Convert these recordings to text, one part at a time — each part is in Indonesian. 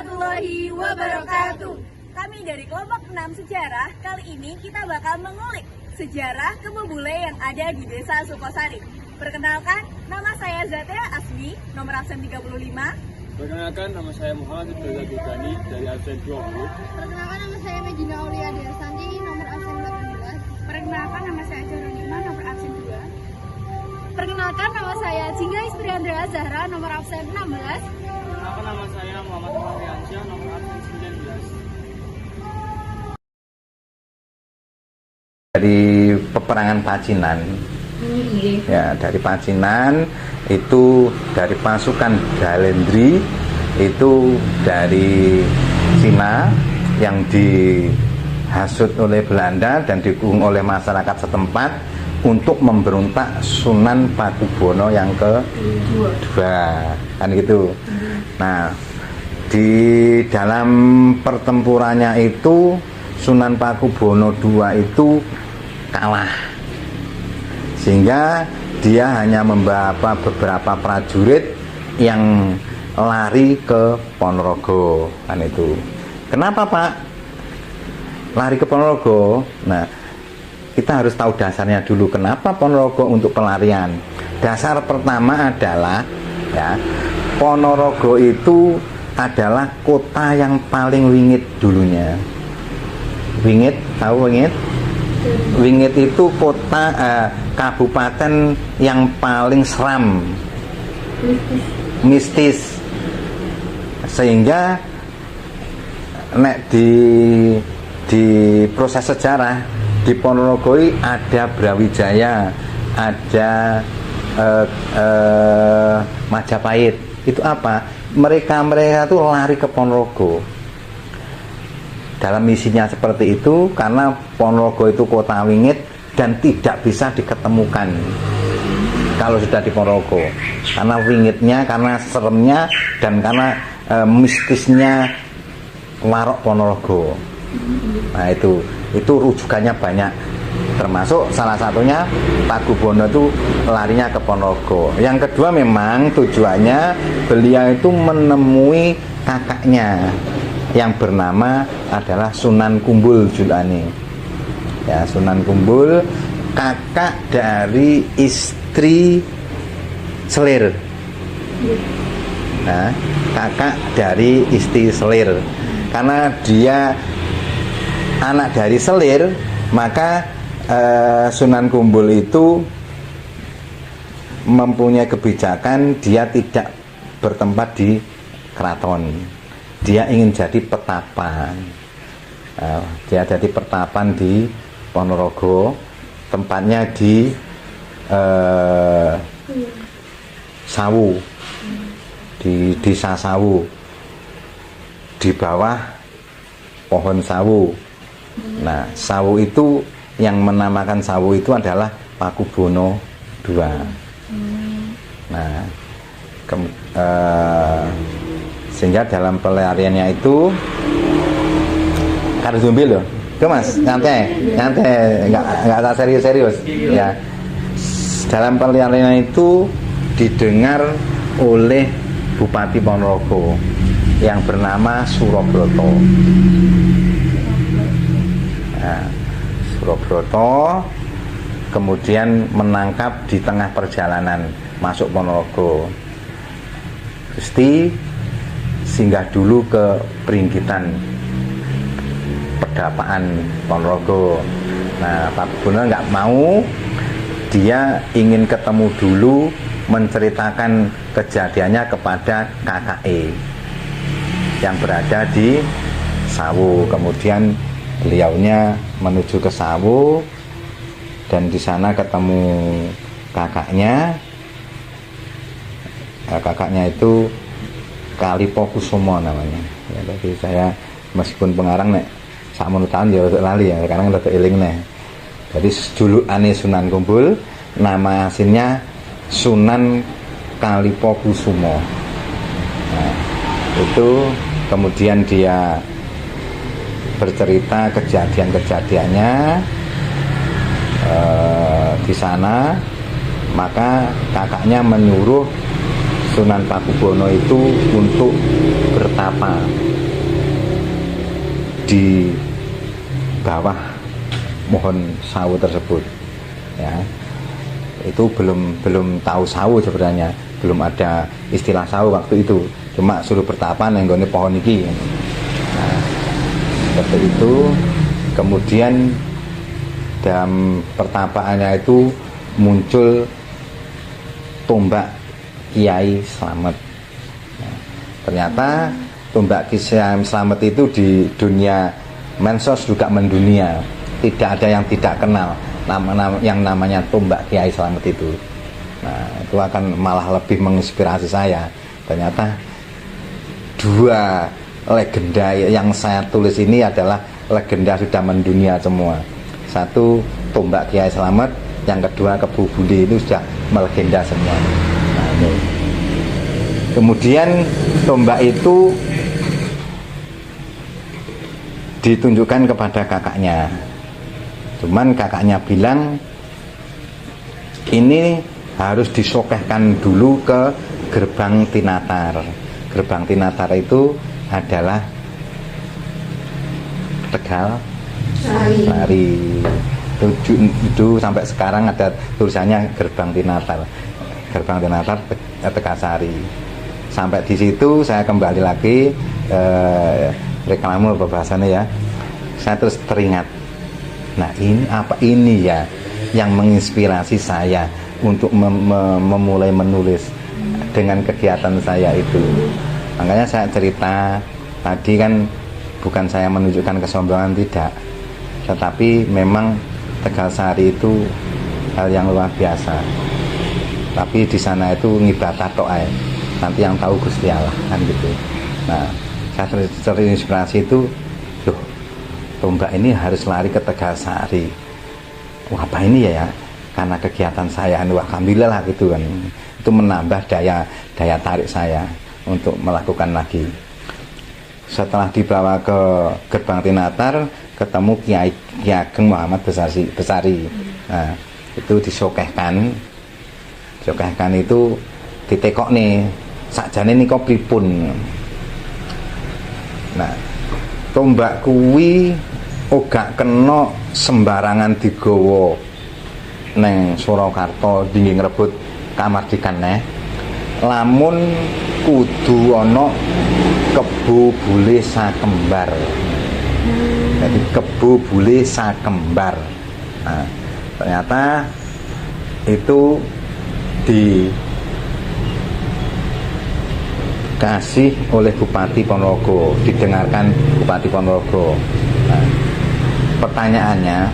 warahmatullahi wabarakatuh. Kami dari kelompok 6 sejarah, kali ini kita bakal mengulik sejarah Kebo Bule yang ada di Desa Sukosari. Perkenalkan, nama saya Zatea Asmi, nomor absen 35. Perkenalkan, nama saya Muhammad Ibnu Gani dari absen 20. Perkenalkan, nama saya Medina Aulia Dearsanti, nomor absen 14. Perkenalkan, nama saya Jeronima, nomor absen 2. Perkenalkan, nama saya Jingga Istri Andrea Zahra, nomor absen 16. Perkenalkan, nama saya Muhammad Mariansyah, nomor absen 19. Dari peperangan Pacinan, ya dari Pacinan itu dari pasukan Dalendri itu dari Cina yang dihasut oleh Belanda dan didukung oleh masyarakat setempat untuk memberontak Sunan Pakubono yang kedua, kan gitu. Nah, di dalam pertempurannya itu Sunan Pakubono II itu kalah, sehingga dia hanya membawa beberapa prajurit yang lari ke Ponorogo, kan itu. Kenapa Pak lari ke Ponorogo? Nah, kita harus tahu dasarnya dulu. Kenapa Ponorogo untuk pelarian? Dasar pertama adalah ya, Ponorogo itu adalah kota yang paling wingit dulunya. Wingit, tahu Wingit? Wingit itu kota kabupaten yang paling seram, mistis, sehingga nek di proses sejarah di Ponorogo ada Brawijaya, ada Majapahit. Itu apa? Mereka tuh lari ke Ponorogo. Dalam misinya seperti itu karena Ponorogo itu kota wingit dan tidak bisa diketemukan kalau sudah di Ponorogo, karena wingitnya, karena seremnya, dan karena mistisnya Warok Ponorogo. Nah itu rujukannya banyak, termasuk salah satunya Pakubono itu larinya ke Ponorogo. Yang kedua, memang tujuannya beliau itu menemui kakaknya yang bernama adalah Sunan Kumbul Julani. Ya, Sunan Kumbul, kakak dari istri Selir. Nah, kakak dari istri Selir. Karena dia anak dari Selir, maka Sunan Kumbul itu mempunyai kebijakan dia tidak bertempat di keraton. Dia ingin jadi petapan. Dia jadi petapan di Ponorogo, tempatnya di Sawu, di desa Sawu, di bawah pohon sawu. Nah, Sawu itu, yang menamakan Sawu itu adalah Pakubono II. Nah, sehingga dalam pelariannya itu karo zombie loh, itu Mas, nyantai, nggak serius ya. Dalam pelariannya itu didengar oleh Bupati Ponorogo yang bernama Surobroto. Nah, Surobroto kemudian menangkap di tengah perjalanan masuk Ponorogo. Gusti singgah dulu ke Peringgitan Pedapaan Ponorogo. Nah, Pakubono nggak mau, dia ingin ketemu dulu, menceritakan kejadiannya kepada KKE yang berada di Sawu. Kemudian beliaunya menuju ke Sawu dan di sana ketemu kakaknya. Kakaknya itu Kalipokusumo namanya. Ya, tapi saya meskipun pengarang nek sak menutan ya lali ya, sekarang udah eling nih. Jadi julukannya Sunan Kumbul, nama aslinya Sunan Kalipokusumo. Nah, itu kemudian dia bercerita kejadian-kejadiannya di sana, maka kakaknya menyuruh Sunan Pakubono itu untuk bertapa di bawah pohon sawu tersebut, ya. Itu belum tahu sawu sebenarnya, belum ada istilah sawu waktu itu, cuma suruh bertapa nenggone pohon iki. Nah, seperti itu. Kemudian dalam pertapaannya itu muncul tombak Kiai Slamet. Nah, ternyata tombak Kiai Slamet itu di dunia mensos juga mendunia, tidak ada yang tidak kenal yang namanya tombak Kiai Slamet itu. Nah, itu akan malah lebih menginspirasi saya. Ternyata dua legenda yang saya tulis ini adalah legenda sudah mendunia semua. Satu tombak Kiai Slamet, yang kedua Kebu Bule itu sudah melegenda semua. Nah, ini. Kemudian tombak itu ditunjukkan kepada kakaknya. Cuman kakaknya bilang ini harus disokehkan dulu ke gerbang Tinatar. Gerbang Tinatar itu adalah Tegal Sari. Itu sampai sekarang ada tulisannya gerbang Tinatar. Gerbang Tinatar Tegal Sari. Sampai di situ saya kembali lagi reklame bahasanya ya. Saya terus teringat. Nah, ini apa ini ya yang menginspirasi saya untuk memulai menulis dengan kegiatan saya itu. Makanya saya cerita tadi kan bukan saya menunjukkan kesombongan, tidak, tetapi memang Tegal Sari itu hal yang luar biasa. Tapi di sana itu ngibadah tok ae. Nanti yang tahu Gusti Allah kan gitu. Nah, saya terinspirasi itu, loh, tombak ini harus lari ke Tegal Sari. Wah, apa ini ya? Karena kegiatan saya, alhamdulillah gitu kan. Itu menambah daya tarik saya untuk melakukan lagi. Setelah dibawa ke gerbang Tinatar, ketemu Kiai Ageng Muhammad Besari. Nah, itu disokehkan. Disokehkan itu ditekok nih, sakjane nika pripun. Nah, tombak kuwi ora kena sembarangan digawa neng Surakarta dingin ngrebut kamardikan lamun kudu ana Kebu Bule sakembar. Jadi Kebu Bule sakembar. Nah, ternyata itu dikasih oleh Bupati Ponorogo, didengarkan Bupati Ponorogo. Nah, pertanyaannya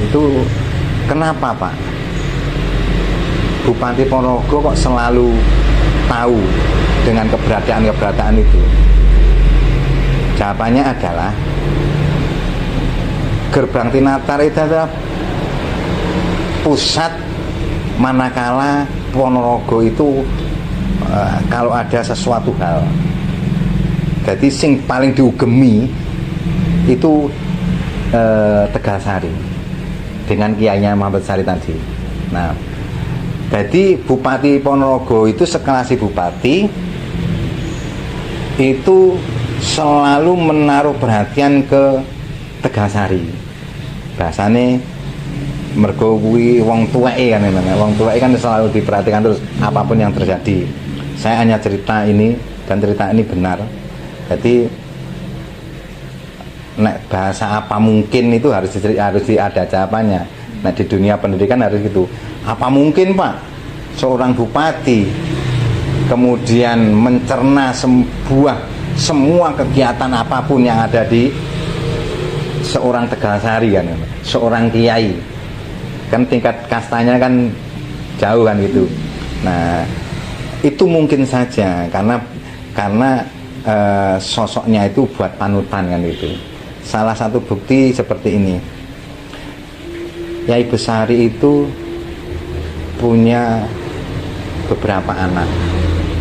itu, kenapa Pak Bupati Ponorogo kok selalu tahu dengan keberadaan itu? Jawabannya adalah gerbang Tinatar itu adalah pusat manakala Ponorogo itu kalau ada sesuatu hal. Jadi sing paling diugemi itu Tegal Sari dengan kiainya Muhammad Sari tadi. Nah, jadi Bupati Ponorogo itu sekelas bupati itu selalu menaruh perhatian ke Tegal Sari. Bahasane mergo kuwi wong tuweke kan, wong tuweke kan selalu diperhatikan terus apapun yang terjadi. Saya hanya cerita ini dan cerita ini benar. Jadi nek bahasa apa mungkin itu harus ada jawabannya. Nah, di dunia pendidikan harus gitu. Apa mungkin Pak seorang bupati kemudian mencerna semua kegiatan apapun yang ada di seorang Tegal Sari kan, seorang kiai kan tingkat kastanya kan jauh kan gitu. Nah, itu mungkin saja karena sosoknya itu buat panutan kan itu. Salah satu bukti seperti ini, Kyai Besari itu punya beberapa anak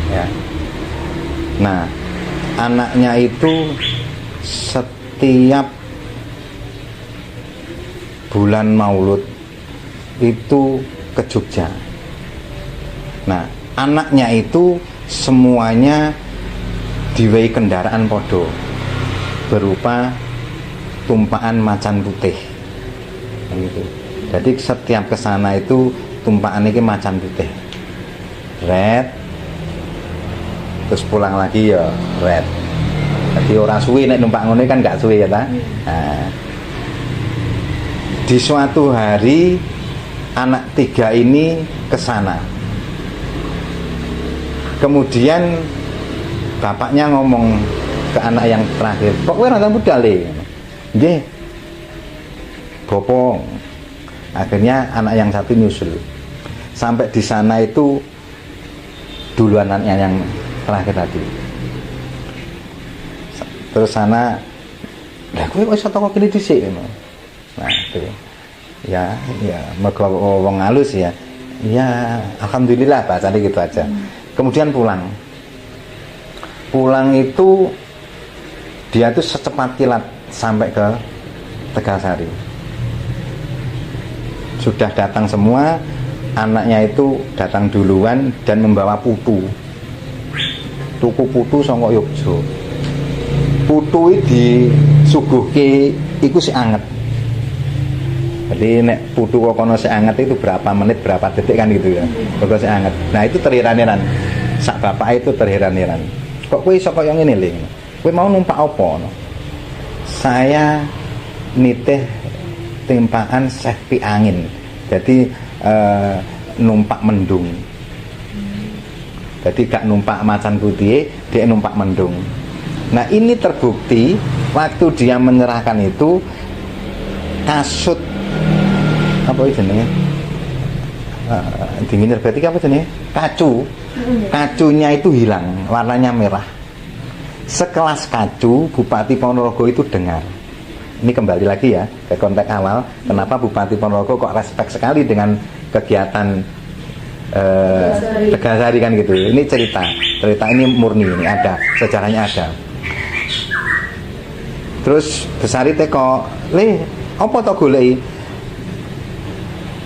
ya. Nah, anaknya itu setiap bulan Maulud itu ke Jogja. Nah, anaknya itu semuanya diwehi kendaraan podo berupa tumpahan macan putih gitu. Jadi setiap kesana itu tumpahan ini macan putih red, terus pulang lagi ya red. Jadi orang suwi nek numpak ngono kan gak suwi ya ta. Nah, di suatu hari anak 3 ini kesana, kemudian bapaknya ngomong ke anak yang terakhir, kok kowe nonton budal e? Nggih. Bopo. Akhirnya anak yang satu nyusul. Sampai di sana itu duluan anaknya yang terakhir tadi. Terus sana, lah kowe kok iso teko kene dhisik ngono. Nah, itu. Ya, mergo wong halus ya. Ya, alhamdulillah bahasanya gitu aja. Kemudian pulang. Pulang itu dia tuh secepat kilat sampai ke Tegalsari. Sudah datang semua, anaknya itu datang duluan dan membawa putu. Tuku putu saka Yogya. Putu iki disuguhke iku sik anget. Jadi nek putu kok kono sik anget itu berapa menit, berapa detik kan gitu ya. Kok sik anget. Nah, itu terheran-heran. Sak bapak itu terheran-heran. Kok kowe iso koyo ngene lho. Kowe mau numpak apa? Saya nitih tempaan sepi angin. Jadi numpak mendung. Jadi gak numpak macan putih, dia numpak mendung. Nah, ini terbukti waktu dia menyerahkan itu kasut apa itu jenenge? Dingin herbetik apa jenenge? Kacunya itu hilang, warnanya merah. Sekelas kacu, Bupati Ponorogo itu dengar. Ini kembali lagi ya ke konteks awal, kenapa Bupati Ponorogo kok respect sekali dengan kegiatan Tegalsari kan gitu. Ini cerita ini murni, ini ada sejarahnya ada. Terus Besari teko, "Le, apa to goleki?"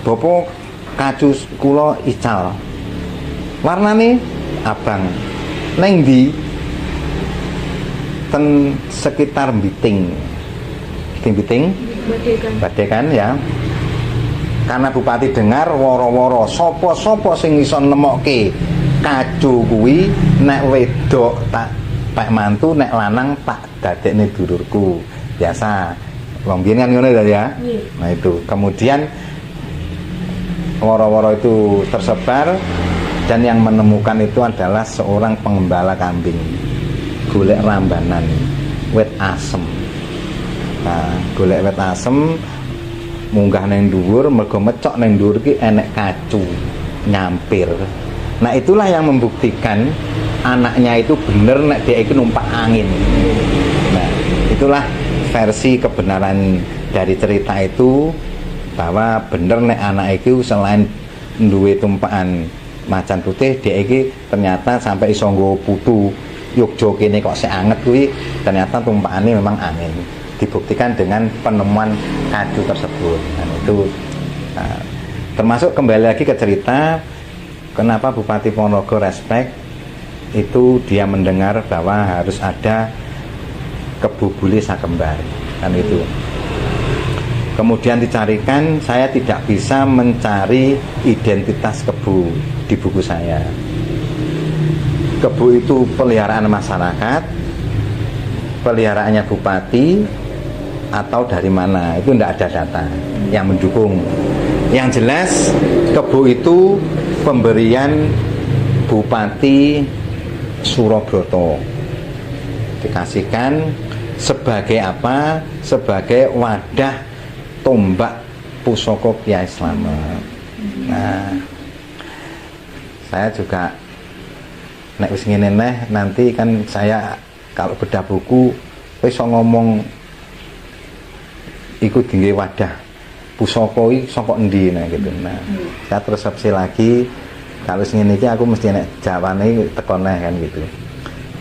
"Bopo kacu kula ical. Warnane abang." "Neng ndi?" "Ten sekitar Biting." Biting? Badekan ya. Karena Bupati dengar woro-woro sopo sing iso nemokke kacu kuwi, nek wedok tak pak mantu, nek lanang tak dadekne dulurku. Biasa wong biyen kan ngono ya. Nah itu. Kemudian woro-woro itu tersebar dan yang menemukan itu adalah seorang pengembala kambing. Golek rambanan wit asem. Nah, golek wit asem munggah neng dhuwur, mergo mecok neng dhuwur ki enek kacu nyampir. Nah, itulah yang membuktikan anaknya itu bener nek dia itu numpak angin. Nah, itulah versi kebenaran dari cerita itu, bahwa bener nek anak itu selain duwe tumpakan macan putih, dia iki ternyata sampai iso nggo putu Yogya kene kok sik anget kuwi, ternyata tumpakane memang angin. Dibuktikan dengan penemuan kacu tersebut. Dan itu termasuk kembali lagi ke cerita kenapa Bupati Ponorogo respect, itu dia mendengar bahwa harus ada kebubule sakembar kan itu. Kemudian dicarikan, saya tidak bisa mencari identitas kebu di buku saya. Kebu itu peliharaan masyarakat, peliharaannya bupati, atau dari mana, itu tidak ada data yang mendukung. Yang jelas kebu itu pemberian Bupati Surabroto, dikasihkan sebagai apa? Sebagai wadah tombak pusaka Kyai Slamet. Nah, saya juga nek wis ngene neh, nanti kan saya kalau bedah buku wis ngomong ikut tinggi wadah pusaka iki saka endi nah gitu. Nah, saya persepsi lagi kalau ngene iki aku mesti nek jawabannya teko neh kan gitu.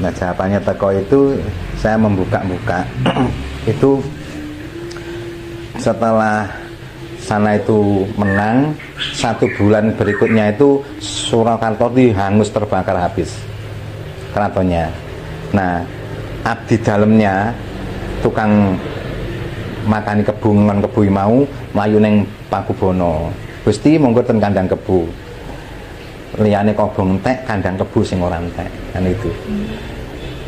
Nah, jawabannya teko itu saya membuka-buka itu setelah sana itu menang, 1 bulan berikutnya itu Surakarta dihangus terbakar habis. keratonnya. Nah, abdi dalemnya tukang makani kebu ngon kebu mau mlayu ning Pakubono. Gusti monggo ten kandang kebu. Liyane kobong entek, kandang kebu sing ora entek. Kan itu.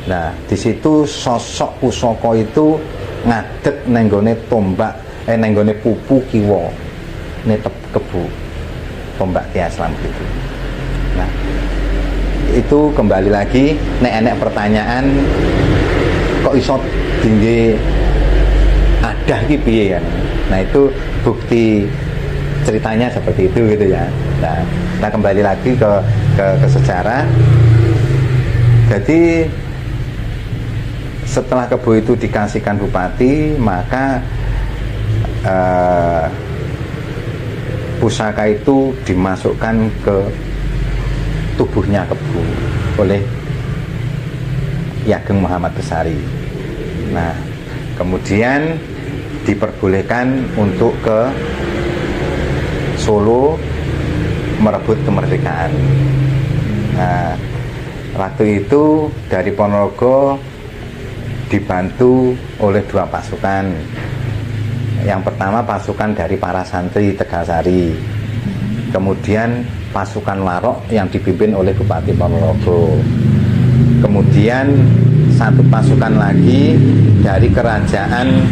Nah, di situ sosok pusaka itu ngadeg nenggone tombak nenggone pupu kiwa netep kebu tombak Ki Aslam gitu. Nah, itu kembali lagi enek pertanyaan kok iso tinggi ada ki piye kan. Nah, itu bukti ceritanya seperti itu gitu ya. Nah, kita kembali lagi ke sejarah. Jadi setelah kebu itu dikasihkan bupati, maka pusaka itu dimasukkan ke tubuhnya kebu oleh Ki Ageng Muhammad Besari. Nah, kemudian diperbolehkan untuk ke Solo merebut kemerdekaan. Nah, waktu itu dari Ponorogo dibantu oleh dua pasukan. Yang pertama pasukan dari para santri Tegalsari, kemudian pasukan Warok yang dipimpin oleh Bupati Ponorogo, kemudian satu pasukan lagi dari kerajaan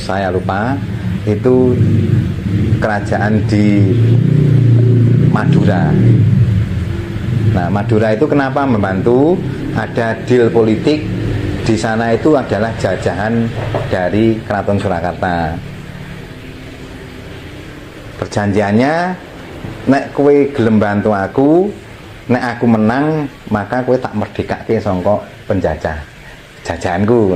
saya lupa itu kerajaan di Madura. Nah, Madura itu kenapa membantu? Ada deal politik di sana, itu adalah jajahan dari Keraton Surakarta. Perjanjiannya, nek kowe gelem bantu aku, nek aku menang, maka kowe tak merdekake saka penjajah jajahanku.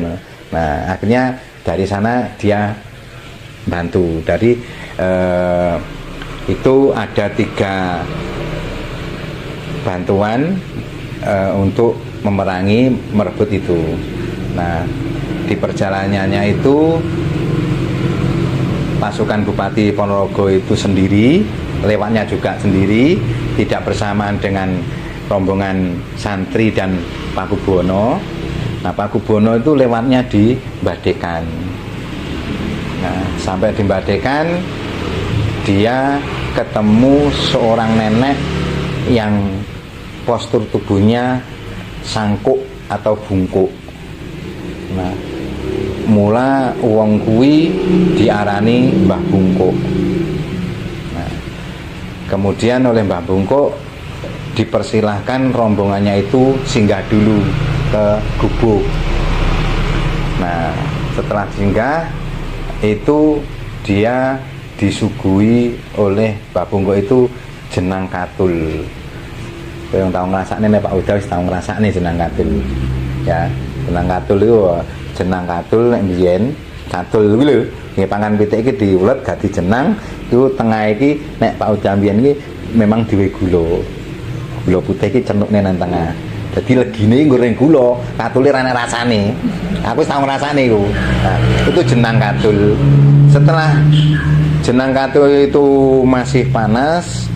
Nah, akhirnya dari sana dia bantu. Dari itu ada 3 bantuan untuk memerangi merebut itu. Nah, di perjalanannya itu pasukan Bupati Ponorogo itu sendiri, lewatnya juga sendiri, tidak bersamaan dengan rombongan santri dan Pakubono. Nah, Pakubono itu lewatnya di Badekan. Nah, sampai di Badekan dia ketemu seorang nenek yang postur tubuhnya sangkuk atau bungkuk. Nah, mula wong kuwi diarani Mbah Bungkuk. Nah, kemudian oleh Mbah Bungkuk dipersilahkan rombongannya itu singgah dulu ke gubuk. Nah, setelah singgah itu dia disuguhi oleh Mbah Bungkuk itu jenang katul. Yang tahu ngrasakne nek Pak Uda wis tahu ngrasakne jenang katul. Ya, jenang katul itu jenang katul nek biyen katul kuwi lho, nggih pangan pitik iki diulet dadi jenang, iku tengah iki nek Pak Uda biyen iki memang diwe gula. Gula putih iki cenukne nang tengah. Dadi legine goreng gula, katule ra enak rasane. Aku wis tau ngrasakne iku. Nah, itu jenang katul. Setelah jenang katul itu masih panas,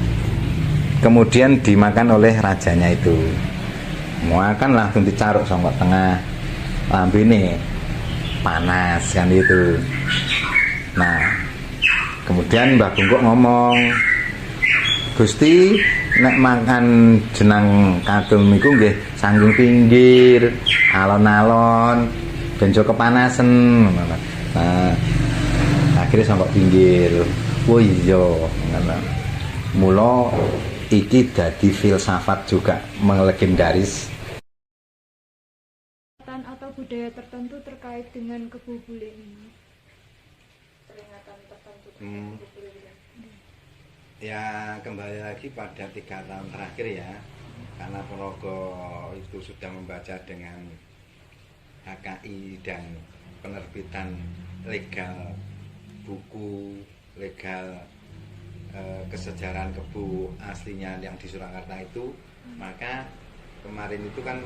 kemudian dimakan oleh rajanya itu. Makan langsung dicaruk sangkok tengah, lambene panas kan itu. Nah, kemudian Mbah Bungkuk ngomong, Gusti, nek makan jenang katul niku nggih saking pinggir, alon-alon, benjo kepanasan. Nah, akhirnya sangkok pinggir. Oh iya, ngono. Mula iki dadi filsafat juga melegendaris. Atau budaya tertentu terkait dengan kebu bule ini. Peringatan tertentu. Ya, kembali lagi pada 3 tahun terakhir ya, karena Ponorogo itu sudah membaca dengan HKI dan penerbitan legal buku legal kesejarahan kebu aslinya yang di Surakarta itu, maka kemarin itu kan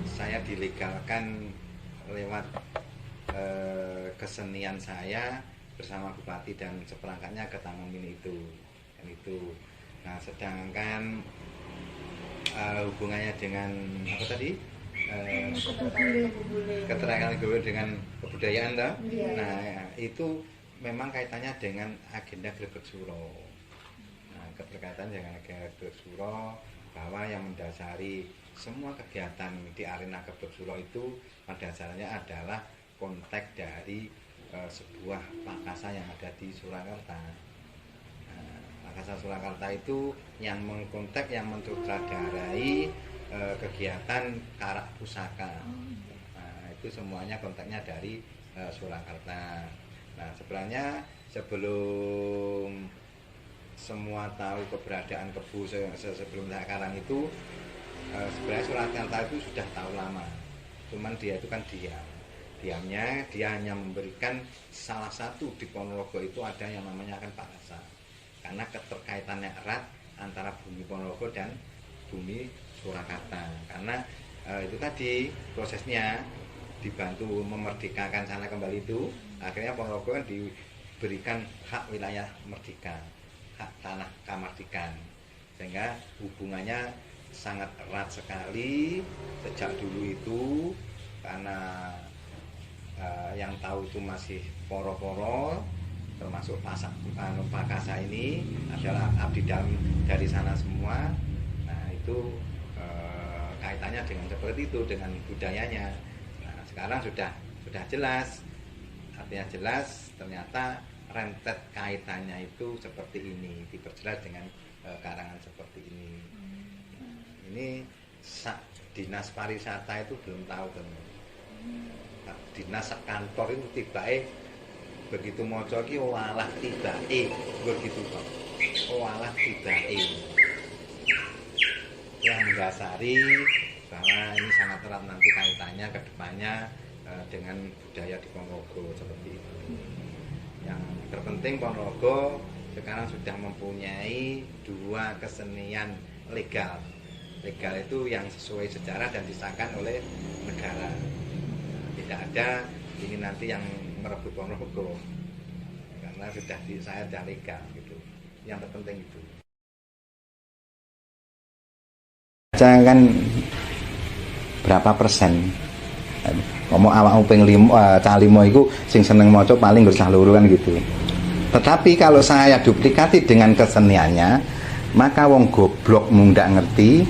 saya dilegalkan lewat kesenian saya bersama Bupati dan seperangkatnya ke Taman Mini itu. Dan itu Nah, sedangkan hubungannya dengan apa tadi? Keterangan dengan kebudayaan toh? Nah, itu memang kaitannya dengan agenda Grebeg Suro. Nah, keterkaitan dengan agenda Grebeg Suro bahwa yang mendasari semua kegiatan di arena Grebeg Suro itu pada dasarnya adalah konteks dari sebuah Pakasa yang ada di Surakarta. Pakasa Surakarta itu yang mengkontek, yang mensutradarai kegiatan Karak Pusaka. Nah, itu semuanya konteksnya dari Surakarta. Nah, sebenarnya sebelum semua tahu keberadaan Kebu sebelum sekarang itu, sebenarnya Surakarta itu sudah tahu lama. Cuman dia itu kan diamnya dia hanya memberikan salah satu di Ponorogo itu ada yang namanya kan Pakasa. Karena keterkaitannya erat antara bumi Ponorogo dan bumi Surakarta. Karena itu tadi prosesnya dibantu memerdekakan sana kembali itu, akhirnya Ponorogo kan diberikan hak wilayah merdeka, hak tanah kamardikan, sehingga hubungannya sangat erat sekali sejak dulu itu. Karena yang tahu itu masih poro-poro, termasuk Pakasa ini adalah abdi dalam dari sana semua. Nah, itu kaitannya dengan seperti itu, dengan budayanya. Nah, sekarang sudah jelas, artinya jelas ternyata rentet kaitannya itu seperti ini, diperjelas dengan karangan seperti ini. Nah, ini dinas pariwisata itu belum tahu teman. Nah, dinas kantor itu tiba-tiba begitu moco ki walah tiba-tiba begitu kok. Walah tiba-tiba. Yang mendasari bahwa ini sangat erat nanti kaitannya ke depannya dengan budaya di Ponorogo seperti itu. Yang terpenting Ponorogo sekarang sudah mempunyai 2 kesenian legal. Legal itu yang sesuai sejarah dan disahkan oleh negara. Tidak ada ini nanti yang merebut Ponorogo, karena saya sudah legal gitu. Yang terpenting itu. Kan berapa persen? Ngomong awak uping calimo itu sing seneng maca paling gak usah loro kan gitu. Tetapi kalau saya duplikasi dengan keseniannya, maka wong goblok mung ndak ngerti,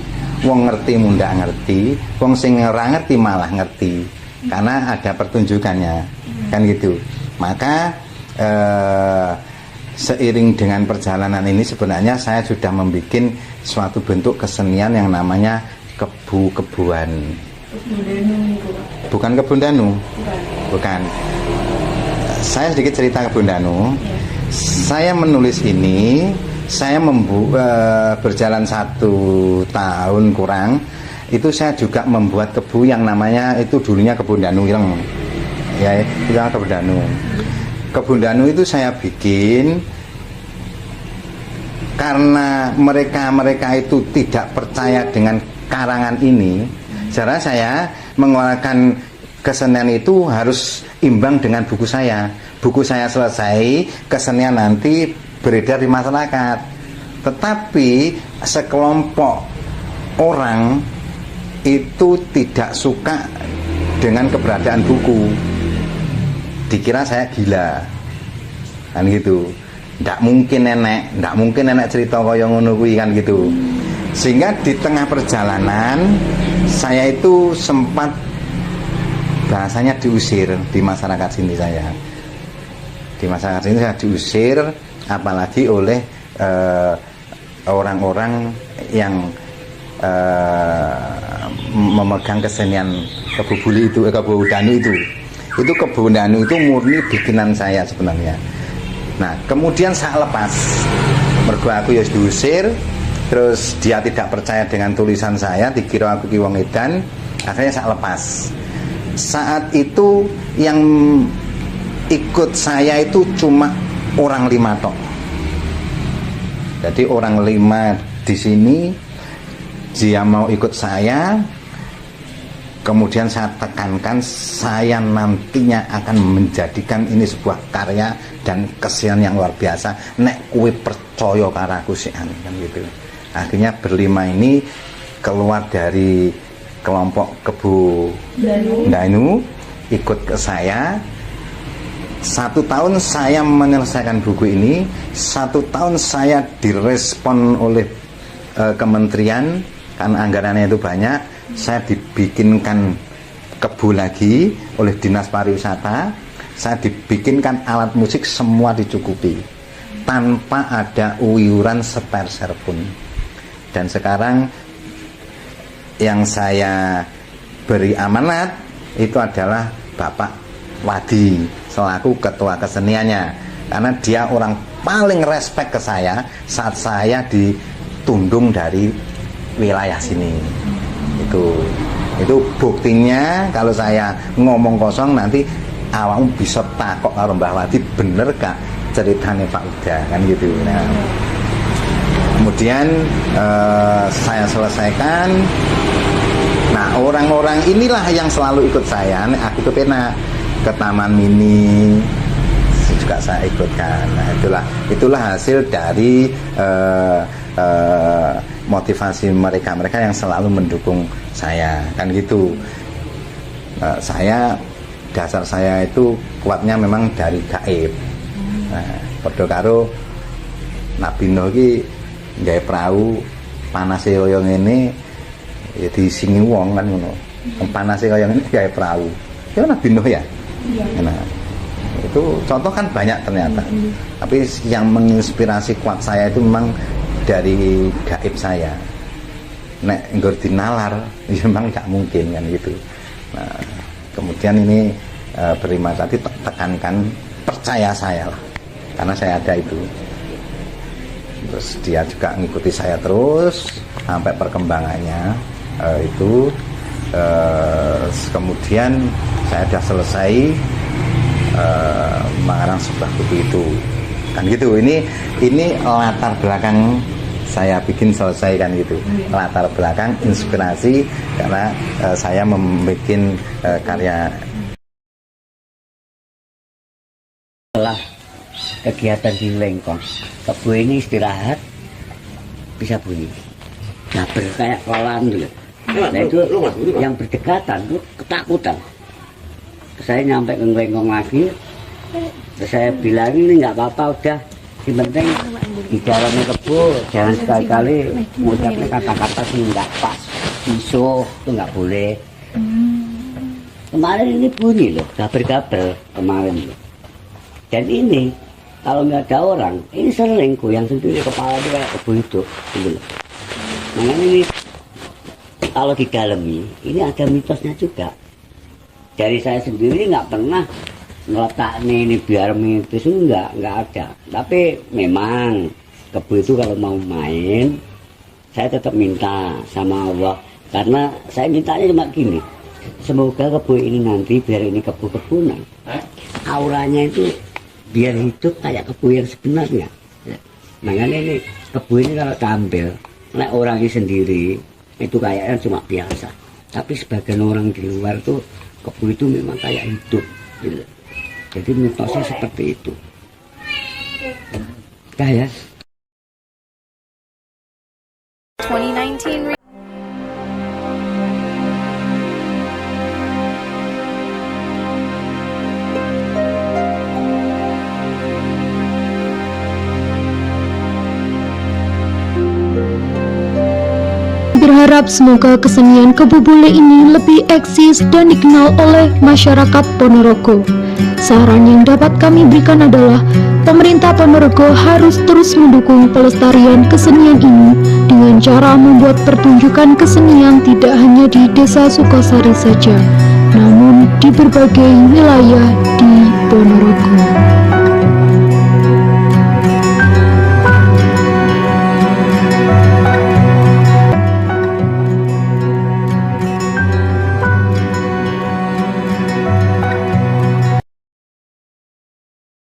wong ngerti mung ndak ngerti, wong sing ora ngerti malah ngerti. Karena ada pertunjukannya, kan gitu. Maka seiring dengan perjalanan ini sebenarnya saya sudah membuat suatu bentuk kesenian yang namanya kebu-kebuan. Bukan kebun danu. Bukan. Saya sedikit cerita kebun danu. Saya menulis ini, saya berjalan 1 tahun kurang. Itu saya juga membuat kebu yang namanya itu dulunya kebun danu ireng. Ya, itu kebun danu. Kebun danu itu saya bikin karena mereka itu tidak percaya dengan karangan ini. Cara saya mengeluarkan kesenian itu harus imbang dengan buku saya. Buku saya selesai, kesenian nanti beredar di masyarakat. Tetapi sekelompok orang itu tidak suka dengan keberadaan buku. Dikira saya gila, kan gitu. Ndak mungkin nenek cerita kaya ngono kuwi kan gitu. Sehingga di tengah perjalanan saya itu sempat bahasanya diusir di masyarakat sini saya. Di masyarakat sini saya diusir, apalagi oleh orang-orang yang memegang kesenian kebubuli itu, kebudanu itu. Itu kebudanu itu murni bikinan saya sebenarnya. Nah, kemudian saya lepas. Mergo aku ya diusir, terus dia tidak percaya dengan tulisan saya, dikira aku ki wong edan, akhirnya saya lepas. Saat itu yang ikut saya itu cuma orang 5 tok. Jadi orang 5 di sini dia mau ikut saya, kemudian saya tekankan saya nantinya akan menjadikan ini sebuah karya dan kesenian yang luar biasa nek kuwi percaya karo aku sian kan gitu. Akhirnya berlima ini keluar dari kelompok Kebu Danu ikut ke saya. 1 tahun saya menyelesaikan buku ini, 1 tahun saya direspon oleh kementerian karena anggarannya itu banyak. Saya dibikinkan kebu lagi oleh Dinas Pariwisata. Saya dibikinkan alat musik semua dicukupi tanpa ada uyuran sepeser pun. Dan sekarang yang saya beri amanat itu adalah Bapak Wadi selaku ketua keseniannya, karena dia orang paling respect ke saya saat saya ditundung dari wilayah sini. Itu buktinya kalau saya ngomong kosong nanti awakmu bisa takok karo Mbah Wadi bener gak ceritane Pak Uda kan gitu. Nah, kemudian saya selesaikan. Nah, orang-orang inilah yang selalu ikut saya. Aku kepenak ke Taman Mini juga saya ikutkan. Nah, itulah hasil dari motivasi mereka yang selalu mendukung saya kan gitu. Dasar saya itu kuatnya memang dari gaib. Nah, padha karo Nabi Nuh iki gawe perahu panase kaya ngene ya disingi wong kan ngono. Panase kaya ngene gawe perahu. Ya Nabi Nuh ya. Nah, itu contoh kan banyak ternyata. Tapi yang menginspirasi kuat saya itu memang dari gaib saya. Nek nggur dinalar ya memang gak mungkin kan gitu. Nah, kemudian ini berlima tadi tekankan percaya saya lah, karena saya ada itu. Terus dia juga ngikuti saya terus sampai perkembangannya itu. Kemudian saya sudah selesai mengarang sebuah buku itu kan gitu. Ini latar belakang saya bikin selesai kan gitu. Latar belakang inspirasi karena saya membuat karya. Setelah kegiatan di Lengkong, kebu ini istirahat bisa bunyi. Nah, kayak kolam dulu. Nah, itu yang berdekatan tuh ketakutan. Saya nyampe ke Lengkong lagi, terus saya bilang ini nggak apa-apa, udah yang penting di dalamnya kebu jangan sekali-kali mengucapkan kata-kata sih nggak pas, iso itu nggak boleh. Kemarin ini bunyi loh, gaber-gaber kemarin loh. Dan ini kalau nggak ada orang, ini sering goyang sendiri kepala itu kayak kebu itu, gitu loh. Makanya ini kalau didalami, ini ada mitosnya juga. Dari saya sendiri nggak pernah ngeletak ini biar mitos, nggak ada. Tapi memang kebu itu kalau mau main, saya tetap minta sama Allah. Karena saya mintanya cuma gini, semoga kebu ini nanti biar ini kebu kebunan, auranya itu biar hidup kayak kebu yang sebenarnya. Makanya ini kebu ini kalau tampil, nah orang ini sendiri itu kayaknya cuma biasa. Tapi sebagian orang di luar tuh kebu itu memang kayak hidup. Gitu. Jadi mitosnya seperti itu. Dah ya. 2019 berharap semoga kesenian Kebu Bule ini lebih eksis dan dikenal oleh masyarakat Ponorogo. Saran yang dapat kami berikan adalah pemerintah Ponorogo harus terus mendukung pelestarian kesenian ini dengan cara membuat pertunjukan kesenian tidak hanya di Desa Sukosari saja, namun di berbagai wilayah di Ponorogo.